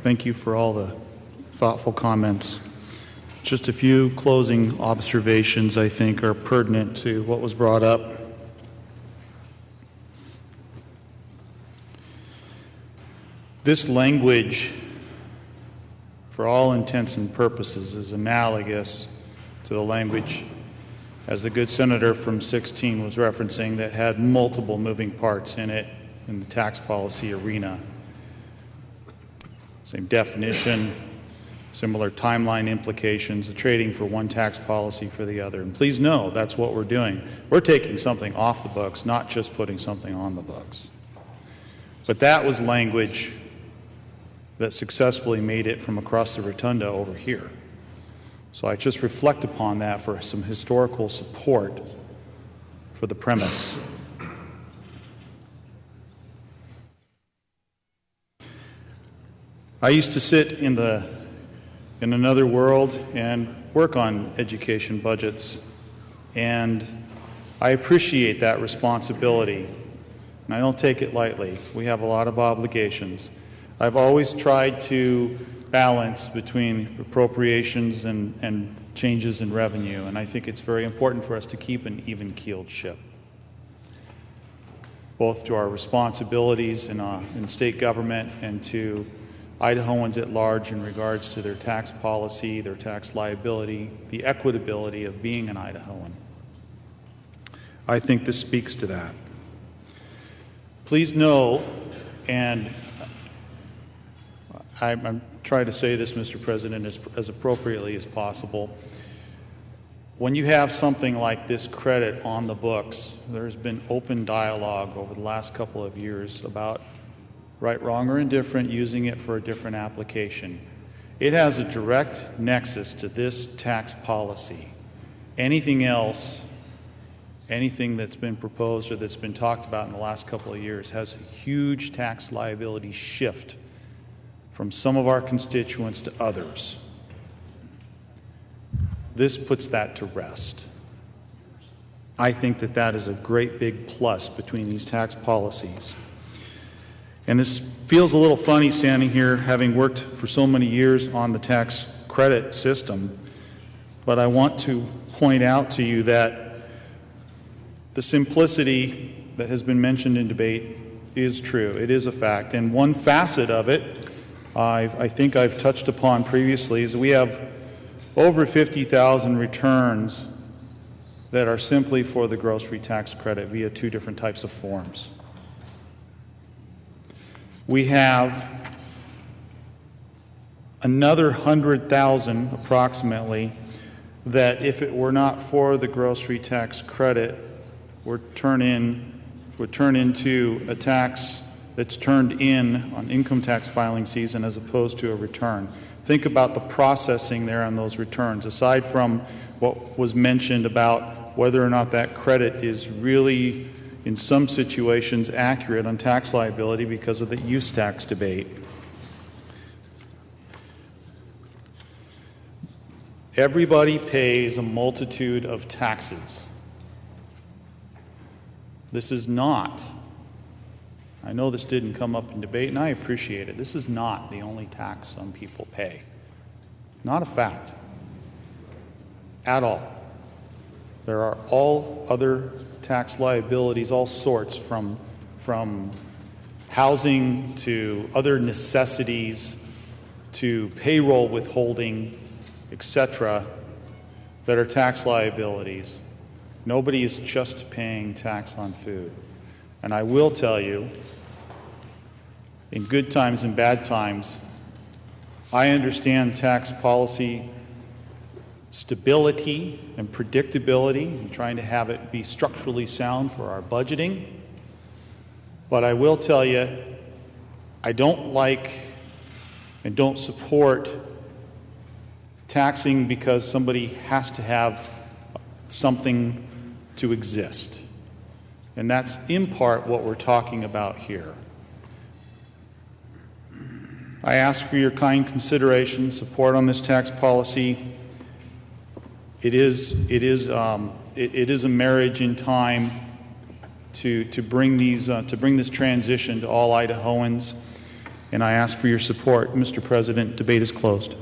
Thank you for all the thoughtful comments. Just a few closing observations I think are pertinent to what was brought up. This language, for all intents and purposes, is analogous to the language, as the good senator from 16 was referencing, that had multiple moving parts in it in the tax policy arena. Same definition, similar timeline implications, the trading for one tax policy for the other. And please know that's what we're doing. We're taking something off the books, not just putting something on the books. But that was language that successfully made it from across the rotunda over here. So I just reflect upon that for some historical support for the premise. I used to sit in another world and work on education budgets, and I appreciate that responsibility, and I don't take it lightly. We have a lot of obligations. I've always tried to balance between appropriations and changes in revenue, and I think it's very important for us to keep an even-keeled ship, both to our responsibilities in state government and to Idahoans at large in regards to their tax policy, their tax liability, the equitability of being an Idahoan. I think this speaks to that. Please know, and I'm trying to say this, Mr. President, as appropriately as possible. When you have something like this credit on the books, there's been open dialogue over the last couple of years about right, wrong, or indifferent, using it for a different application. It has a direct nexus to this tax policy. Anything else, anything that's been proposed or that's been talked about in the last couple of years has a huge tax liability shift from some of our constituents to others. This puts that to rest. I think that that is a great big plus between these tax policies. And this feels a little funny standing here having worked for so many years on the tax credit system, but I want to point out to you that the simplicity that has been mentioned in debate is true. It is a fact. And one facet of it, I think I've touched upon previously, is we have over 50,000 returns that are simply for the grocery tax credit via two different types of forms. We have another 100,000 approximately that, if it were not for the grocery tax credit, would turn into a tax that's turned in on income tax filing season as opposed to a return. Think about the processing there on those returns. Aside from what was mentioned about whether or not that credit is really, in some situations, accurate on tax liability because of the use tax debate. Everybody pays a multitude of taxes. This is not, I know this didn't come up in debate, and I appreciate it, this is not the only tax some people pay. Not a fact at all. There are all other tax liabilities, all sorts, from housing to other necessities to payroll withholding, etc., that are tax liabilities. Nobody is just paying tax on food. And I will tell you, in good times and bad times, I understand tax policy stability and predictability and trying to have it be structurally sound for our budgeting. But I will tell you, I don't like and don't support taxing because somebody has to have something to exist. And that's in part what we're talking about here. I ask for your kind consideration, support on this tax policy. It is a marriage in time to bring this transition to all Idahoans. and I ask for your support. Mr. President, debate is closed.